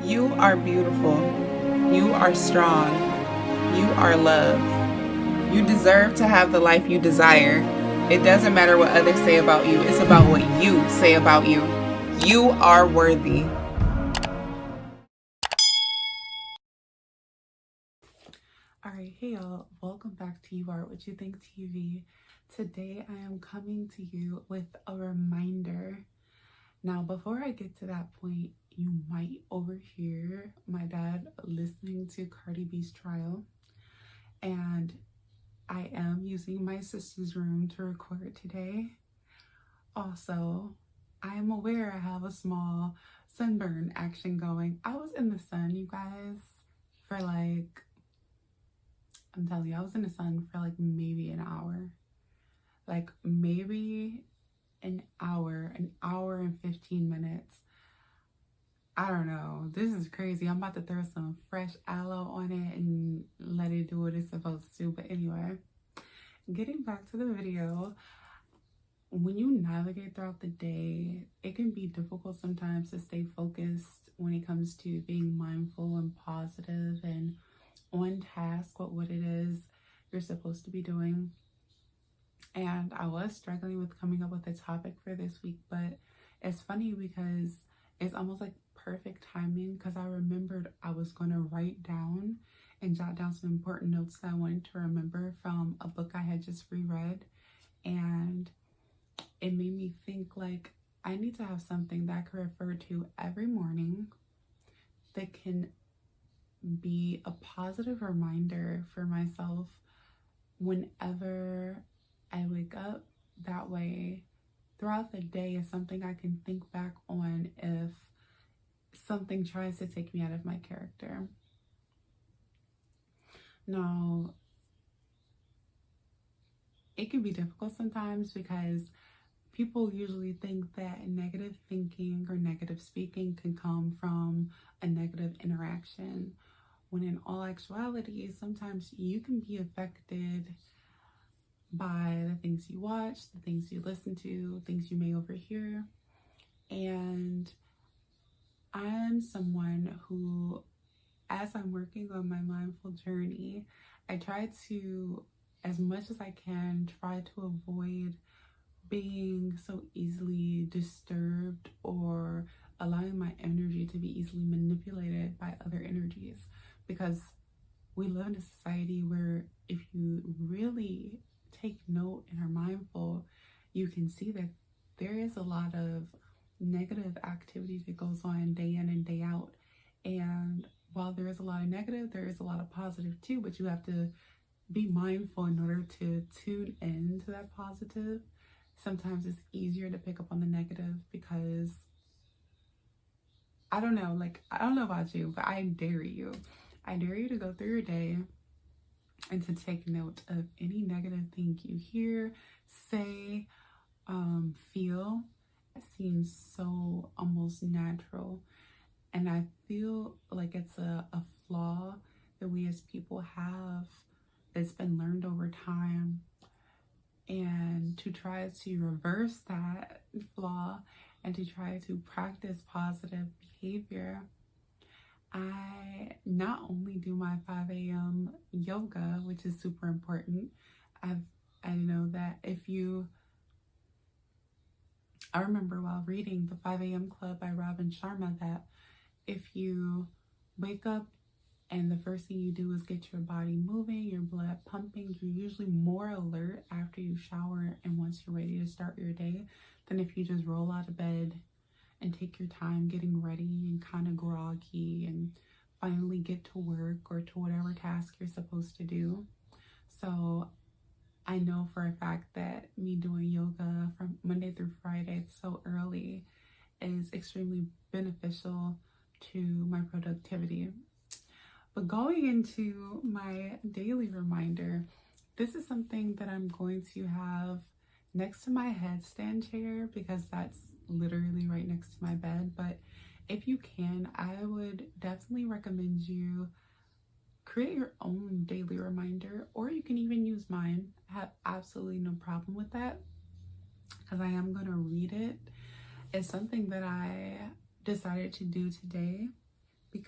You are beautiful. You are strong. You are love. You deserve to have the life you desire. It doesn't matter what others say about you. It's about what you say about you. You are worthy. All right, hey y'all, welcome back to You Are What You Think TV. Today I am coming to you with a reminder. Now, before I get to that point, you might overhear my dad listening to Cardi B's trial, and I am using my sister's room to record today. Also, I am aware I have a small sunburn action going. I was in the sun, you guys, for I'm telling you, I was in the sun for maybe an hour. Maybe an hour and 15 minutes. I don't know. This is crazy. I'm about to throw some fresh aloe on it and let it do what it's supposed to. But anyway, getting back to the video, when you navigate throughout the day, it can be difficult sometimes to stay focused when it comes to being mindful and positive and on task with what it is you're supposed to be doing. And I was struggling with coming up with a topic for this week, but it's funny because it's almost like perfect timing, because I remembered I was going to write down and jot down some important notes that I wanted to remember from a book I had just reread, and it made me think I need to have something that I can refer to every morning that can be a positive reminder for myself whenever I wake up. That way, throughout the day is something I can think back on if something tries to take me out of my character. Now, it can be difficult sometimes because people usually think that negative thinking or negative speaking can come from a negative interaction, when in all actuality, sometimes you can be affected by the things you watch, the things you listen to, things you may overhear. And I'm someone who, as I'm working on my mindful journey, I try to, as much as I can, try to avoid being so easily disturbed or allowing my energy to be easily manipulated by other energies, because we live in a society where if you really take note and are mindful, you can see that there is a lot of negative activity that goes on day in and day out. And while there is a lot of negative, there is a lot of positive too, but you have to be mindful in order to tune in to that positive. Sometimes it's easier to pick up on the negative because I don't know about you, but I dare you to go through your day and to take note of any negative thing you hear, say, feel. It seems so almost natural. And I feel like it's a flaw that we as people have that's been learned over time. And to try to reverse that flaw and to try to practice positive behavior, I not only do my 5 a.m. yoga, which is super important. I know that I remember while reading The 5 a.m. Club by Robin Sharma that if you wake up and the first thing you do is get your body moving, your blood pumping, you're usually more alert after you shower and once you're ready to start your day than if you just roll out of bed and take your time getting ready and kind of groggy and finally get to work or to whatever task you're supposed to do. So I know for a fact that me doing yoga from Monday through Friday so early is extremely beneficial to my productivity. But going into my daily reminder, this is something that I'm going to have next to my headstand chair because that's literally right next to my bed. But if you can, I would definitely recommend you create your own daily reminder, or you can even use mine. I have absolutely no problem with that because I am going to read it. It's something that I decided to do today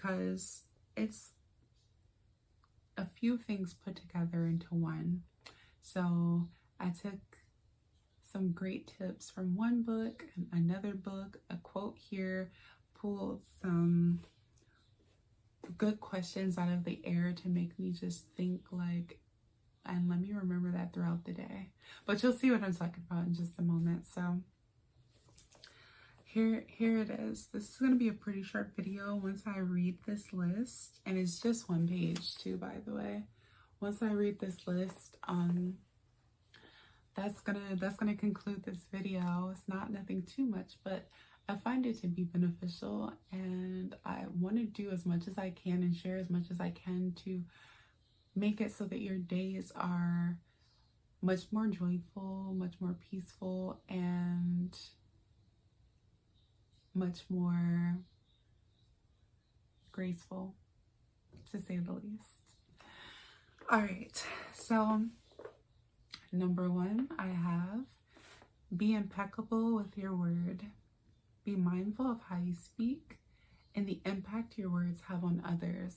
because it's a few things put together into one. So I took some great tips from one book and another book, a quote here, pulled some good questions out of the air to make me just think, like, and let me remember that throughout the day. But you'll see what I'm talking about in just a moment. So here it is. This is going to be a pretty short video once I read this list, and it's just one page too, by the way. Once I read this list, that's gonna conclude this video. It's not nothing too much, but I find it to be beneficial, and I want to do as much as I can and share as much as I can to make it so that your days are much more joyful, much more peaceful, and much more graceful, to say the least. All right, so number one, I have be impeccable with your word. Be mindful of how you speak and the impact your words have on others.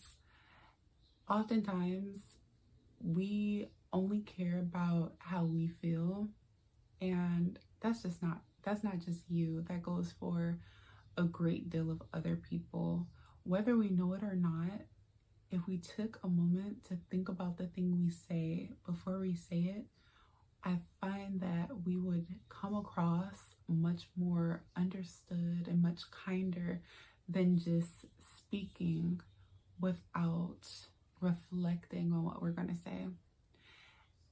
Oftentimes, we only care about how we feel, and that's not just you. That goes for a great deal of other people. Whether we know it or not, if we took a moment to think about the thing we say before we say it, I find that we would come across much more understood and much kinder than just speaking without reflecting on what we're going to say.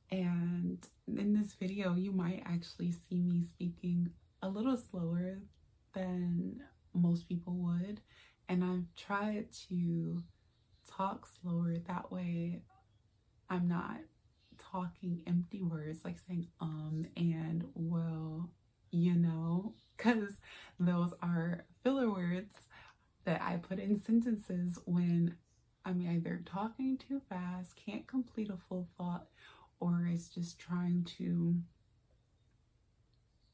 And in this video, you might actually see me speaking a little slower than most people would. And I've tried to talk slower. That way I'm not talking empty words like saying and well, you know, because those are filler words that I put in sentences when I'm either talking too fast, can't complete a full thought, or it's just trying to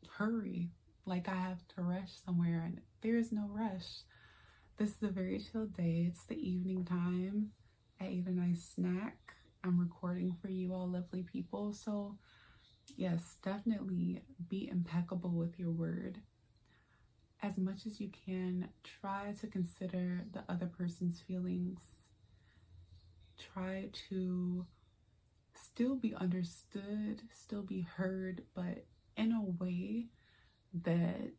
hurry, like I have to rush somewhere, and there is no rush. This is a very chill day. It's the evening time. I ate a nice snack. I'm recording for you all lovely people. So yes, definitely be impeccable with your word. As much as you can, try to consider the other person's feelings. Try to still be understood, still be heard, but in a way that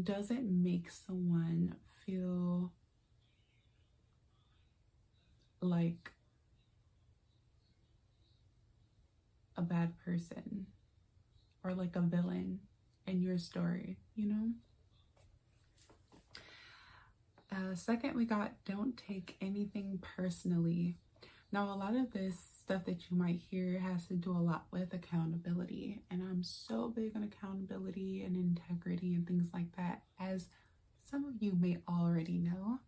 doesn't make someone feel like a bad person or like a villain in your story, you know? Second, we got don't take anything personally. Now, a lot of this stuff that you might hear has to do a lot with accountability, and I'm so big on accountability and integrity and things like that, as some of you may already know.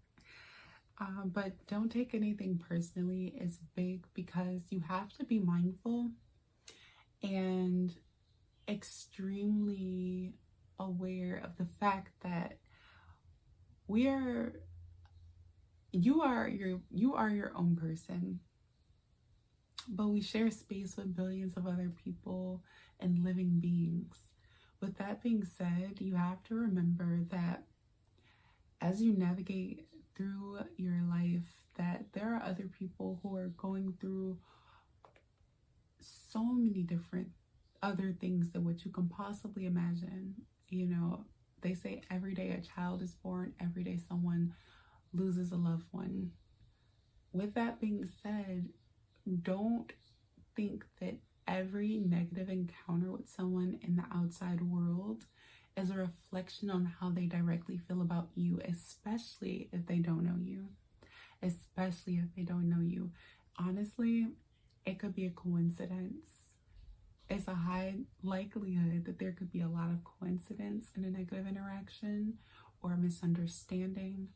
But don't take anything personally is big because you have to be mindful and extremely aware of the fact that you are your own person, but we share space with billions of other people and living beings. With that being said, you have to remember that as you navigate through your life, that there are other people who are going through so many different other things than what you can possibly imagine. You know, they say every day a child is born, every day someone loses a loved one. With that being said, don't think that every negative encounter with someone in the outside world is a reflection on how they directly feel about you, especially if they don't know you. Especially if they don't know you. Honestly, it could be a coincidence. It's a high likelihood that there could be a lot of coincidence in a negative interaction or a misunderstanding.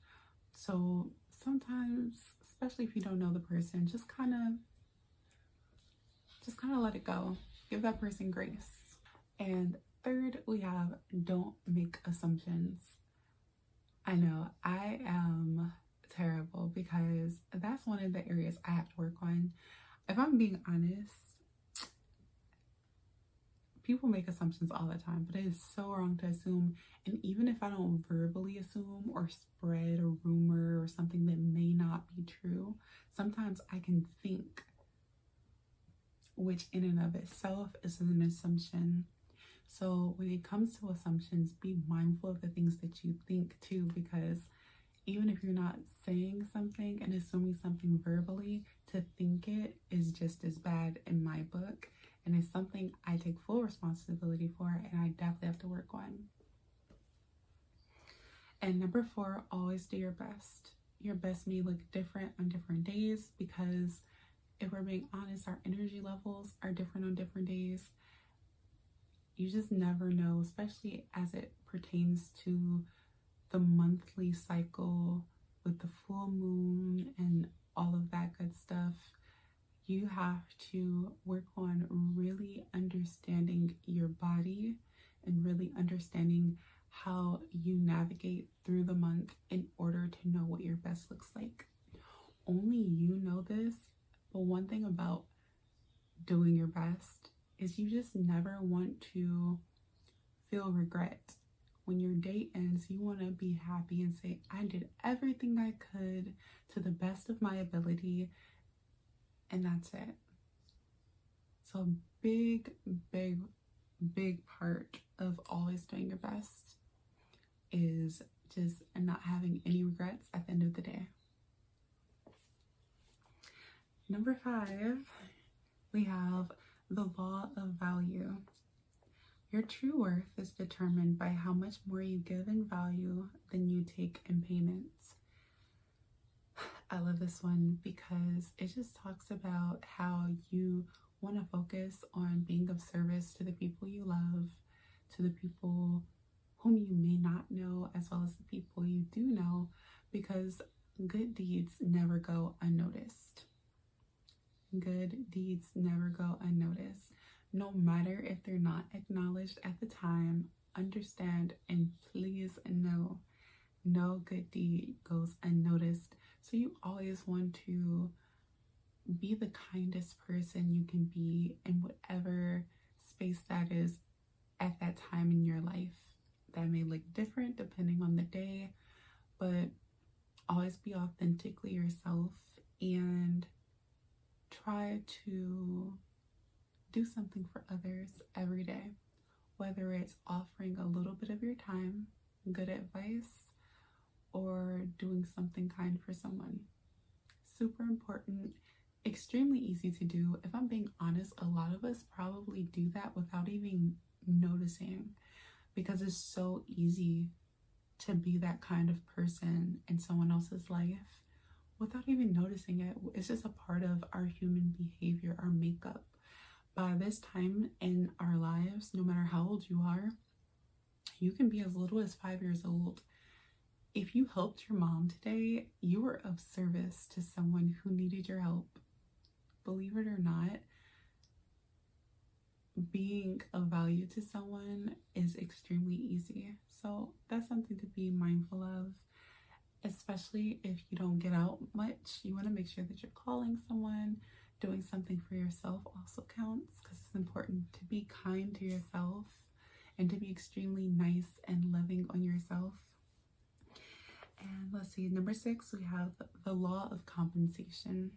So sometimes, especially if you don't know the person, just kind of let it go. Give that person grace. And third, we have don't make assumptions. I know I am terrible because that's one of the areas I have to work on. If I'm being honest, people make assumptions all the time, but it is so wrong to assume. And even if I don't verbally assume or spread a rumor or something that may not be true, sometimes I can think, which in and of itself is an assumption. So when it comes to assumptions, be mindful of the things that you think too, because even if you're not saying something and assuming something verbally, to think it is just as bad in my book. And it's something I take full responsibility for, and I definitely have to work on. And number 4, always do your best. Your best may look different on different days, because if we're being honest, our energy levels are different on different days. You just never know, especially as it pertains to the monthly cycle with the full moon and all of that good stuff. You have to work on really understanding your body and really understanding how you navigate through the month in order to know what your best looks like. Only you know this, but one thing about doing your best is you just never want to feel regret. When your day ends, you want to be happy and say, I did everything I could to the best of my ability, and that's it. So big part of always doing your best is just not having any regrets at the end of the day. Number 5, we have the law of value. Your true worth is determined by how much more you give in value than you take in payments. I love this one because it just talks about how you want to focus on being of service to the people you love, to the people whom you may not know, as well as the people you do know, because good deeds never go unnoticed. Good deeds never go unnoticed. No matter if they're not acknowledged at the time, understand and please know, no good deed goes unnoticed. So you always want to be the kindest person you can be in whatever space that is at that time in your life. That may look different depending on the day, but always be authentically yourself and try to do something for others every day, whether it's offering a little bit of your time, good advice, or doing something kind for someone. Super important, extremely easy to do. If I'm being honest, a lot of us probably do that without even noticing, because it's so easy to be that kind of person in someone else's life without even noticing it. It's just a part of our human behavior, our makeup. By this time in our lives, no matter how old you are, you can be as little as 5 years old. If you helped your mom today, you were of service to someone who needed your help. Believe it or not, being of value to someone is extremely easy. So that's something to be mindful of, especially if you don't get out much. You want to make sure that you're calling someone. Doing something for yourself also counts, because it's important to be kind to yourself and to be extremely nice and loving on yourself. And let's see, number 6, we have the law of compensation.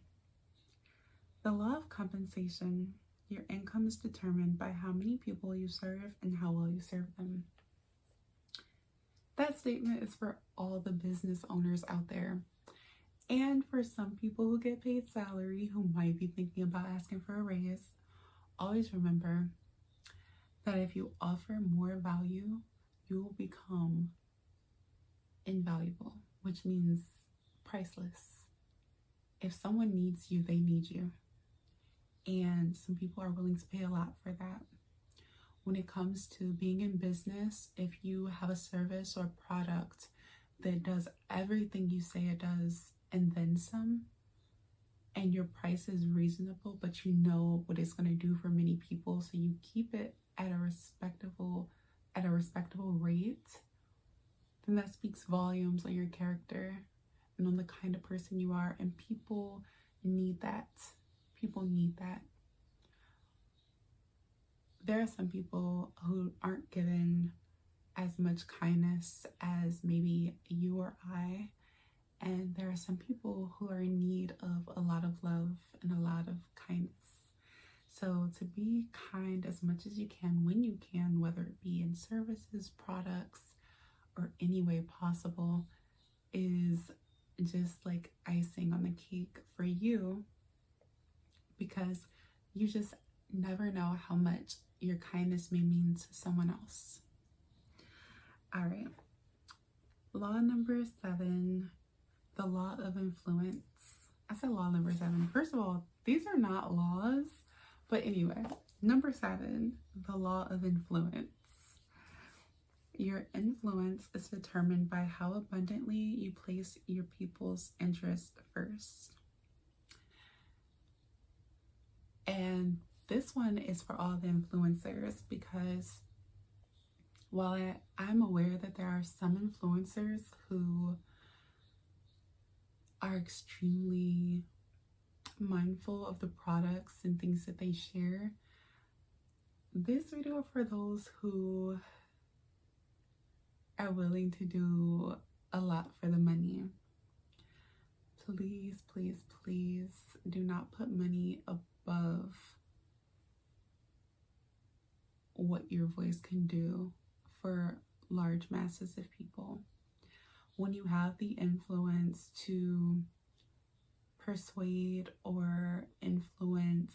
The law of compensation, your income is determined by how many people you serve and how well you serve them. That statement is for all the business owners out there. And for some people who get paid salary, who might be thinking about asking for a raise, always remember that if you offer more value, you will become invaluable, which means priceless. If someone needs you, they need you. And some people are willing to pay a lot for that. When it comes to being in business, if you have a service or product that does everything you say it does and then some, and your price is reasonable, but you know what it's going to do for many people, so you keep it at a respectable rate, then that speaks volumes on your character. and on the kind of person you are. And people need that. People need that. There are some people who aren't given as much kindness as maybe you or I. And there are some people who are in need of a lot of love and a lot of kindness. So to be kind as much as you can when you can, whether it be in services, products, or any way possible, is just like icing on the cake for you, because you just never know how much your kindness may mean to someone else. All right. Law number 7, the law of influence. I said law number 7. First of all, these are not laws, but anyway, number 7, the law of influence. Your influence is determined by how abundantly you place your people's interest first. And this one is for all the influencers, because while I'm aware that there are some influencers who are extremely mindful of the products and things that they share, this video is for those who are willing to do a lot for the money. Please, please, please do not put money above what your voice can do for large masses of people. When you have the influence to persuade or influence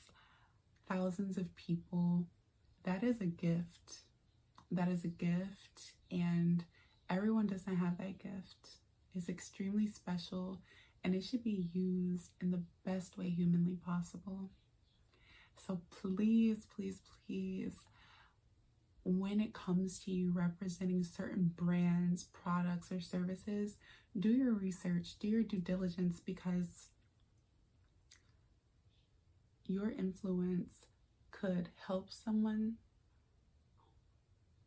thousands of people, that is a gift. That is a gift, and everyone doesn't have that gift. It's extremely special, and it should be used in the best way humanly possible. So please, please, please, when it comes to you representing certain brands, products, or services, do your research, do your due diligence, because your influence could help someone.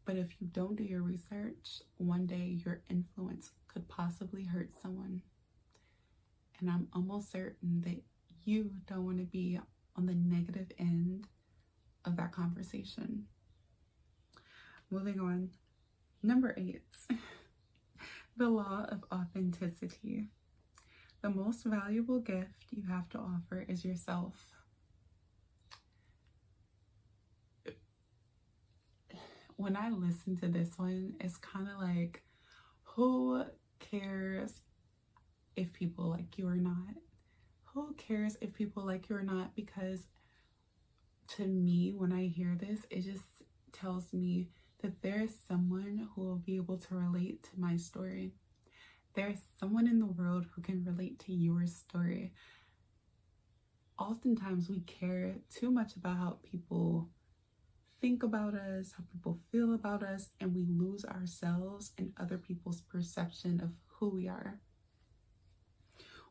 But if you don't do your research, one day your influence could possibly hurt someone. And I'm almost certain that you don't want to be on the negative end of that conversation. Moving on. Number 8, the law of authenticity. The most valuable gift you have to offer is yourself. When I listen to this one, it's kind of like, who cares if people like you or not? Who cares if people like you or not? Because to me, when I hear this, it just tells me that there is someone who will be able to relate to my story. There's someone in the world who can relate to your story. Oftentimes we care too much about how people think about us, how people feel about us, and we lose ourselves and other people's perception of who we are,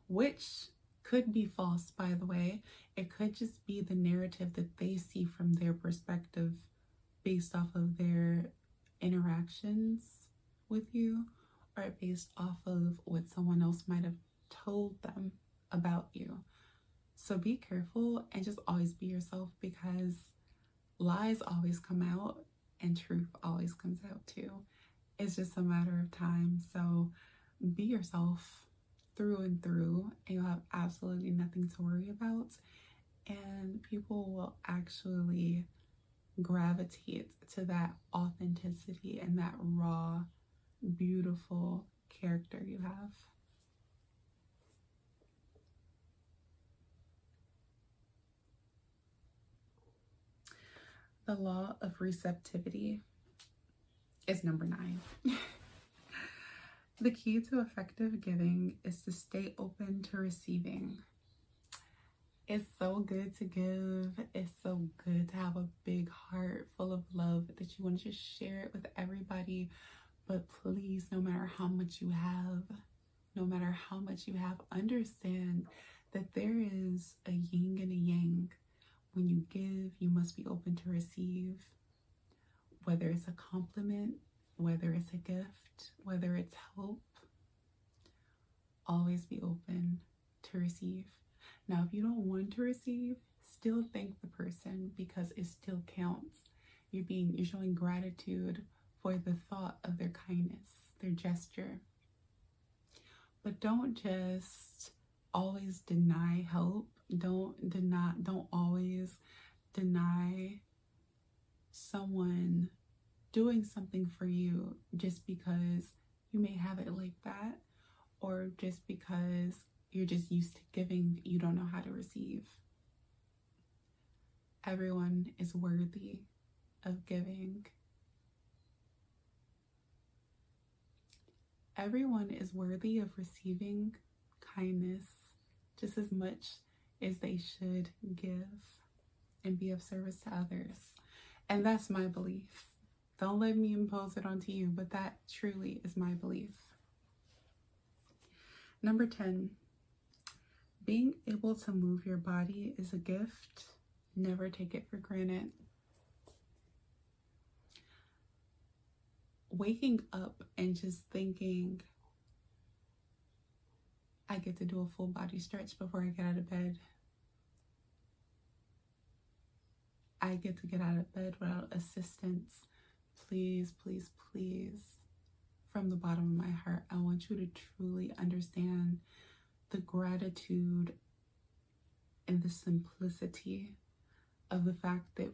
which could be false, by the way. It could just be the narrative that they see from their perspective based off of their interactions with you, or based off of what someone else might have told them about you. So be careful and just always be yourself, because lies always come out and truth always comes out too. It's just a matter of time. So be yourself through and through, and you'll have absolutely nothing to worry about. And people will actually gravitate to that authenticity and that raw, beautiful character you have. The law of receptivity is number 9. The key to effective giving is to stay open to receiving. It's so good to give. It's so good to have a big heart full of love that you want to just share it with everybody. But please, no matter how much you have, understand that there is a yin and a yang. When you give, you must be open to receive, whether it's a compliment, whether it's a gift, whether it's help. always be open to receive. Now, if you don't want to receive, still thank the person because it still counts. You're showing gratitude for the thought of their kindness, their gesture. But don't just always deny help. Don't always deny someone doing something for you just because you may have it like that, or just because you're just used to giving, you don't know how to receive. Everyone is worthy of giving. Everyone is worthy of receiving kindness just as much as they should give and be of service to others. And that's my belief. Don't let me impose it onto you, but that truly is my belief. Number 10, being able to move your body is a gift. Never take it for granted. Waking up and just thinking, I get to do a full body stretch before I get out of bed. I get to get out of bed without assistance. Please, please, please, from the bottom of my heart, I want you to truly understand the gratitude and the simplicity of the fact that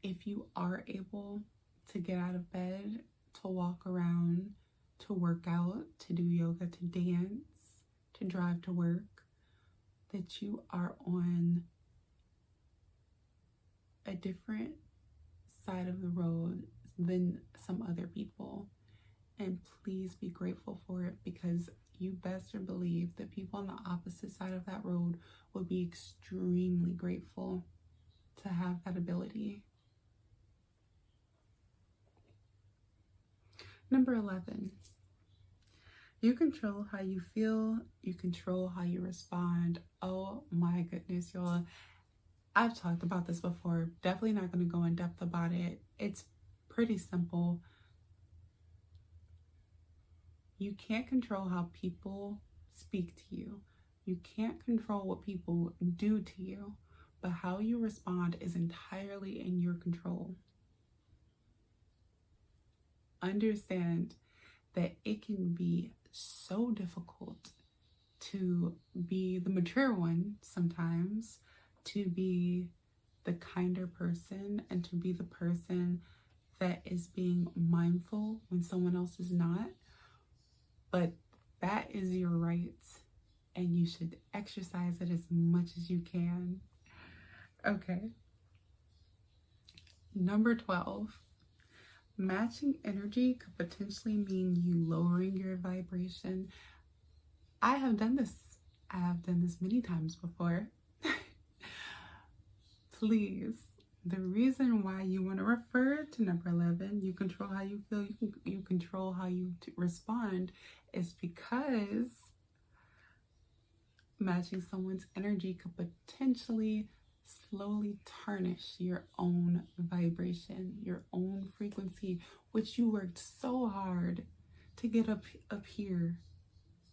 if you are able to get out of bed, to walk around, to work out, to do yoga, to dance, to drive to work, that you are on a different side of the road than some other people. And please be grateful for it, because you best believe that people on the opposite side of that road will be extremely grateful to have that ability. Number 11, you control how you feel, you control how you respond. Oh my goodness, y'all. I've talked about this before. Definitely not going to go in depth about it. It's pretty simple. You can't control how people speak to you. You can't control what people do to you, but how you respond is entirely in your control. Understand that it can be so difficult to be the mature one sometimes, to be the kinder person, and to be the person that is being mindful when someone else is not. But that is your right, and you should exercise it as much as you can. Okay. Number 12. Matching energy could potentially mean you lowering your vibration. I have done this. I have done this many times before. Please, the reason why you want to refer to number 11, you control how you feel, you control how you respond, is because matching someone's energy could potentially slowly tarnish your own vibration, your own frequency, which you worked so hard to get up here.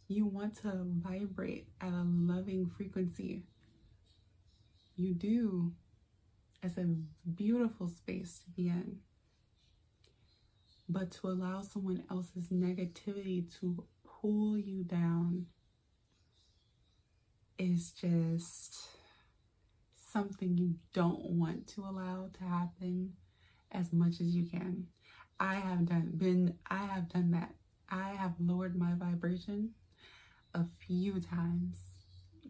You want to vibrate at a loving frequency. You do. It's a beautiful space to be in. But to allow someone else's negativity to pull you down is just something you don't want to allow to happen as much as you can. I have done that. I have lowered my vibration a few times,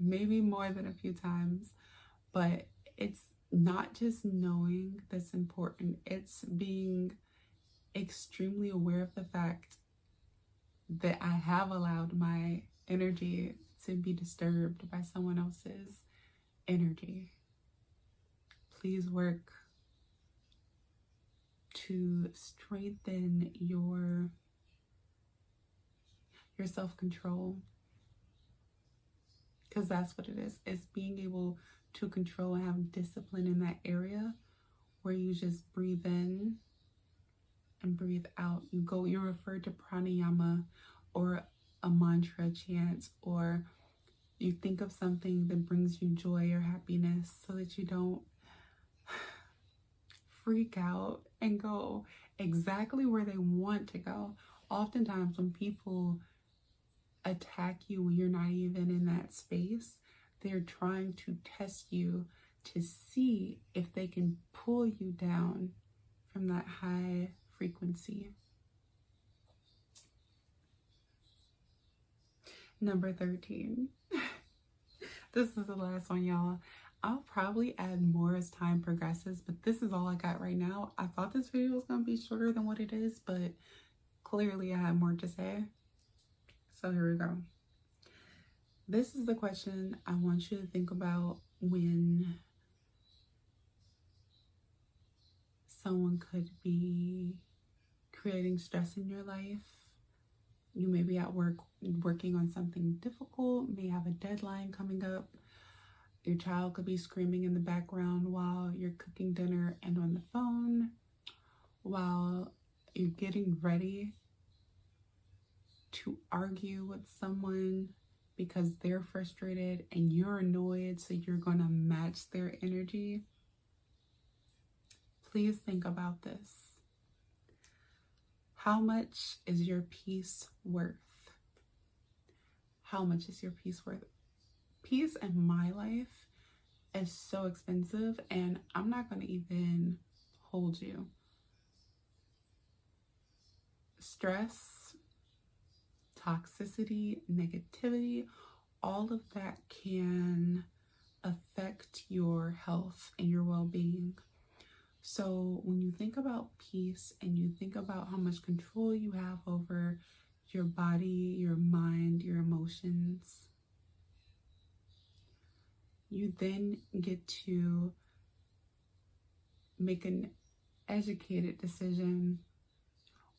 maybe more than a few times, but it's not just knowing that's important, it's being extremely aware of the fact that I have allowed my energy to be disturbed by someone else's energy. Please work to strengthen your self-control, because that's what it is. It's being able to control and have discipline in that area where you just breathe in and breathe out. You refer to pranayama or a mantra chant, or you think of something that brings you joy or happiness so that you don't freak out and go exactly where they want to go. Oftentimes when people attack you when you're not even in that space, they're trying to test you to see if they can pull you down from that high frequency. Number 13. This is the last one, y'all. I'll probably add more as time progresses, but this is all I got right now. I thought this video was going to be shorter than what it is, but clearly I have more to say. So here we go. This is the question I want you to think about when someone could be creating stress in your life. You may be at work working on something difficult, may have a deadline coming up. Your child could be screaming in the background while you're cooking dinner and on the phone, while you're getting ready to argue with someone because they're frustrated and you're annoyed, so you're going to match their energy. Please think about this. How much is your peace worth? How much is your peace worth? Peace in my life is so expensive, and I'm not going to even hold you. Stress, toxicity, negativity, all of that can affect your health and your well-being. So when you think about peace and you think about how much control you have over your body, your mind, your emotions, you then get to make an educated decision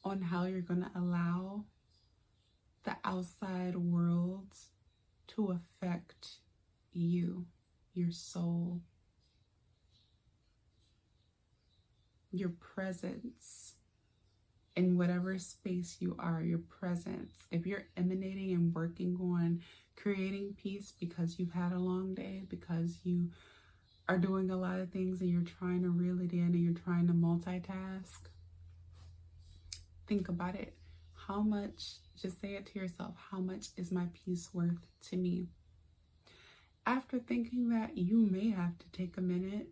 on how you're going to allow the outside world to affect you, your soul, your presence in whatever space you are, your presence. If you're emanating and working on creating peace because you've had a long day, because you are doing a lot of things and you're trying to reel it in and you're trying to multitask, think about it. How much, just say it to yourself, how much is my peace worth to me? After thinking that, you may have to take a minute,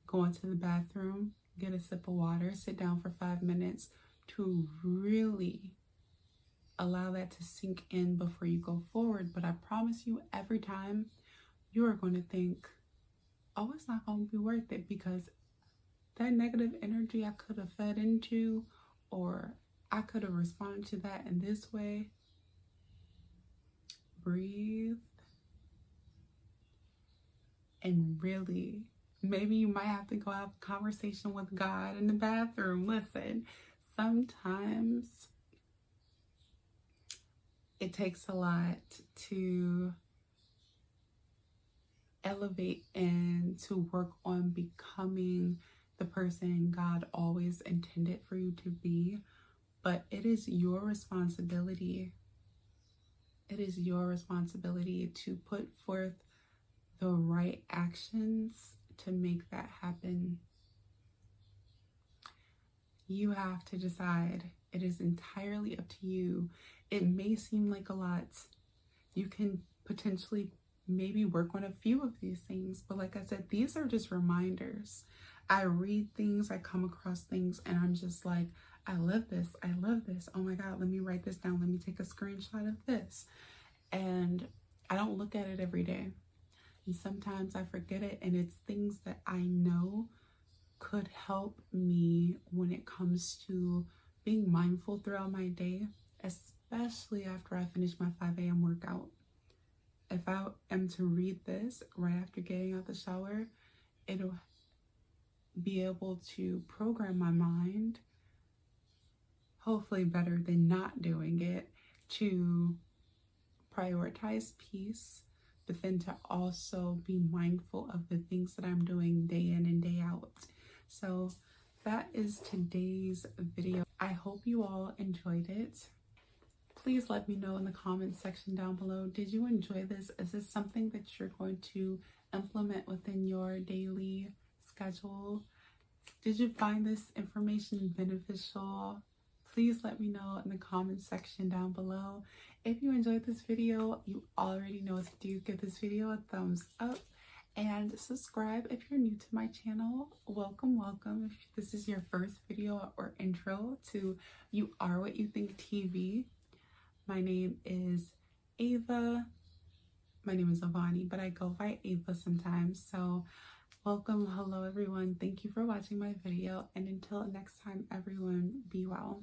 go into the bathroom, get a sip of water, sit down for 5 minutes to really allow that to sink in before you go forward. But I promise you, every time you are going to think, oh, it's not going to be worth it, because that negative energy I could have fed into, or I could have responded to that in this way. Breathe. And really, maybe you might have to go have a conversation with God in the bathroom. Listen, sometimes it takes a lot to elevate and to work on becoming the person God always intended for you to be. But it is your responsibility. It is your responsibility to put forth the right actions to make that happen. You have to decide. It is entirely up to you. It may seem like a lot. You can potentially maybe work on a few of these things, but like I said, these are just reminders. I read things, I come across things, and I'm just like, I love this. I love this. Oh my God, let me write this down. Let me take a screenshot of this. And I don't look at it every day. And sometimes I forget it, and it's things that I know could help me when it comes to being mindful throughout my day, especially after I finish my 5 a.m. workout. If I am to read this right after getting out the shower, it'll be able to program my mind, hopefully better than not doing it, to prioritize peace, but then to also be mindful of the things that I'm doing day in and day out. So that is today's video. I hope you all enjoyed it. please let me know in the comments section down below. Did you enjoy this? Is this something that you're going to implement within your daily schedule? Did you find this information beneficial? Please let me know in the comments section down below. If you enjoyed this video, you already know what to do. Give this video a thumbs up and subscribe if you're new to my channel. Welcome, welcome. If this is your first video or intro to You Are What You Think TV, my name is Ava. My name is Avani, but I go by Ava sometimes. So welcome, hello everyone. Thank you for watching my video, and until next time, everyone, be well.